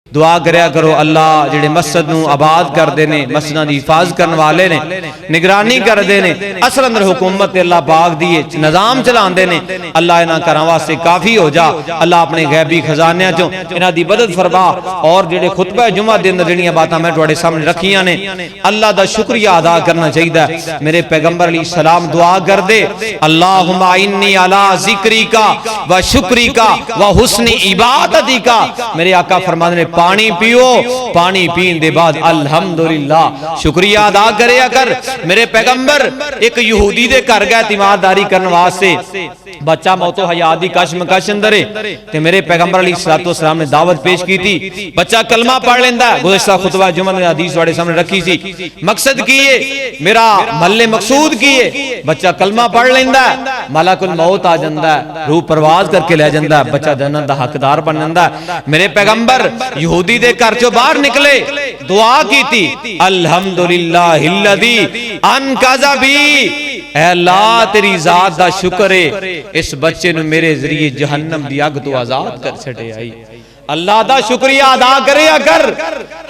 दुआ करया करो अल्लाह जिहड़े मस्जिद नूं आबाद करदे ने, मस्जिदां दी हिफाजत करन वाले ने, निगरानी करदे ने, असल अंदर हुकूमत ते अल्लाह पाक दी निजाम चलांदे ने, अल्लाह इन्हां घरां वास्ते काफी हो जा। अल्लाह अपने गैबी खजानियां चों इन्हां दी मदद फरमा। और जिहड़े खुतबा जुमा दे अंदर जिहड़ियां बातां मैं तुहाडे सामने रखियां ने, अल्लाह दा शुक्रिया अदा करना चाहिदा। मेरे पैगंबर अलैहि सलाम दुआ करदे, अल्लाहुम्मा इन्नी अला ज़िक्रिका व शुक्रिका व हुस्नि इबादतिका। मेरे आका फरमाते ने पानी पियो, पानी पीने के बाद अल्हम्दुलिल्लाह शुक्रिया अदा करे कर। मेरे पैगंबर एक यहूदी दे घर गए तीमारदारी करने वास्ते, बच्चा मौतो हयात दी कशमकश अंदर है ते मेरे पैगंबर अलैहिस्सलाम ने दावत पेश की थी। बच्चा कलमा पढ़ लेंदा है। गुज़श्ता खुतबा जुमा में हदीस वाले सामने रखी सी। मकसद की है मेरा महल्ले मकसूद की है, बच्चा कलमा पढ़ लेंदा है, मलाकुल मौत आ जांदा है, रूह परवाज करके ले जांदा है, बच्चा जन्नत दा हकदार बन जांदा है। मेरे पैगंबर यहूदी दे घर चों बाहर निकले, दुआ की थी, अल्हम्दुलिल्लाहिल्लज़ी अनक़ज़ा बी, ऐ अल्लाह तेरी जात दा शुक्र है इस बच्चे नु मेरे जरिए जहन्नम दी अग तो आजाद कर छड़े आई। अल्लाह दा शुक्रिया अदा करे अगर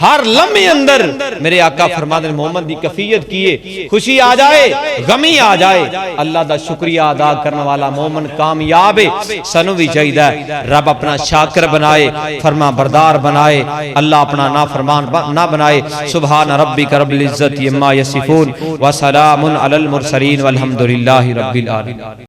हर लम्हे अंदर। मेरे आका फरमाते हैं मोमन दी कफियत किए, खुशी आ जाए गमी आ जाए, अल्लाह दा शुक्रिया अदा करने वाला मोमन कामयाब है। सानू भी चाहिए रब अपना शाकिर बनाए, फरमा बरदार बनाए, अल्लाह अपना नाफरमान ना बनाए। सुभान रब्बिक रब्बिल इज्जति अम्मा यसिफून व सलामुन अलल मुरसलीन वल्हम्दुलिल्लाहि रब्बिल आलमीन।